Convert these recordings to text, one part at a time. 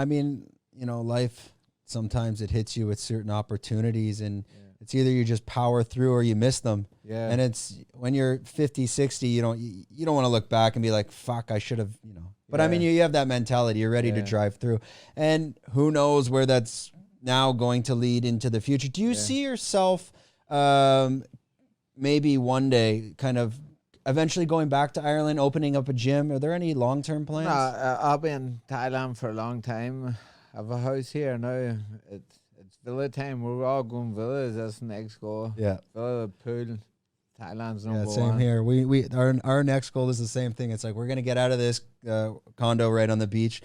I mean, you know, life, sometimes it hits you with certain opportunities, and it's either you just power through or you miss them. Yeah. And it's when you're 50, 60, you don't want to look back and be like, fuck, I should have, you know. But I mean, you have that mentality. You're ready to drive through. And who knows where that's now going to lead into the future. Do you see yourself maybe one day kind of eventually going back to Ireland, opening up a gym? Are there any long-term plans? No, I'll be in Thailand for a long time. I have a house here now. It's villa time. We're all going villas. That's the next goal. Yeah. Villa, pool. Thailand's number one. Same here. Our next goal is the same thing. It's like, we're going to get out of this condo right on the beach.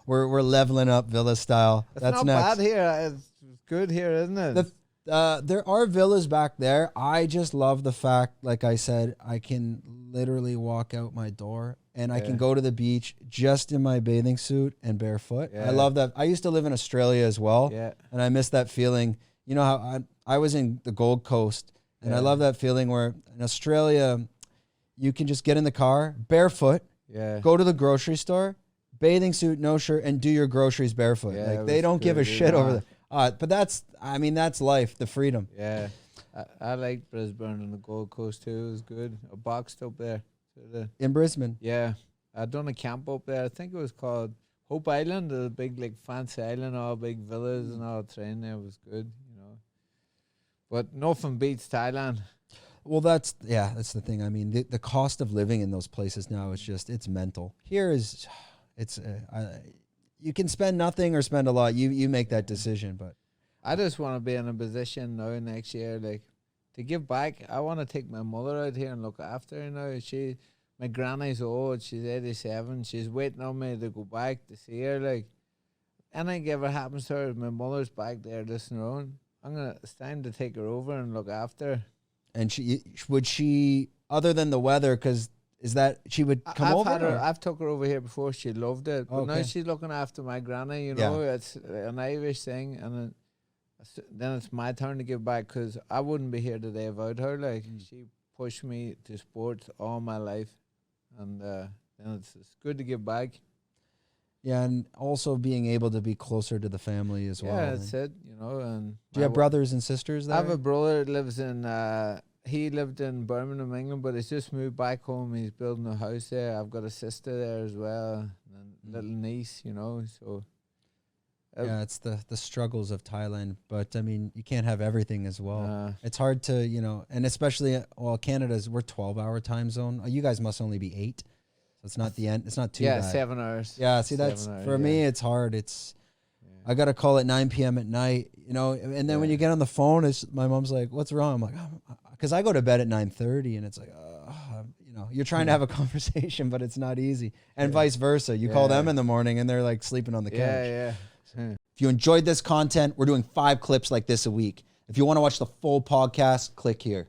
We're leveling up villa style. That's not next. bad here. It's good here, isn't it? There are villas back there. I just love the fact, like I said, I can literally walk out my door and I can go to the beach just in my bathing suit and barefoot. I love that. I used to live in Australia as well, and I miss that feeling. You know how I was in the Gold Coast, and I love that feeling where in Australia you can just get in the car barefoot, go to the grocery store, bathing suit, no shirt, and do your groceries barefoot. Like, they don't give a shit over that. But that's life, the freedom. Yeah. I liked Brisbane and the Gold Coast too. It was good. I boxed up there. In Brisbane? Yeah. I'd done a camp up there. I think it was called Hope Island, a big, like, fancy island, all big villas and all train there. It was good, you know. But nothing beats Thailand. Well, that's the thing. I mean, the cost of living in those places now is just, it's mental. Here is, you can spend nothing or spend a lot. You make that decision, but I just want to be in a position now next year, like, to give back. I want to take my mother out here and look after her now. My granny's old. She's 87. She's waiting on me to go back to see her. Like, anything ever happens to her, my mother's back there listening around. It's time to take her over and look after her. And would she, other than the weather, because is that she would come over? I've took her over here before. She loved it. But now she's looking after my granny, you know. It's an Irish thing. And then it's my turn to give back, because I wouldn't be here today without her. Like, she pushed me to sports all my life. And then it's good to give back. Yeah, and also being able to be closer to the family as well. Yeah, that's it, you know. And do you have brothers and sisters there? I have a brother that lives in, he lived in Birmingham, England, but he's just moved back home. He's building a house there. I've got a sister there as well, and a little niece, you know. So yeah, it's the struggles of Thailand. But, I mean, you can't have everything as well. It's hard to, you know, and especially, we're 12-hour time zone. You guys must only be 8. So it's not the end. It's not too bad. 7 hours. Yeah, see, for me, it's hard. I got to call at 9 p.m. at night, you know, and then when you get on the phone, my mom's like, what's wrong? I'm like, because I go to bed at 9:30, and it's like, you know, you're trying to have a conversation, but it's not easy. And vice versa. You call them in the morning, and they're like sleeping on the couch. Yeah. If you enjoyed this content, we're doing 5 clips like this a week. If you want to watch the full podcast, click here.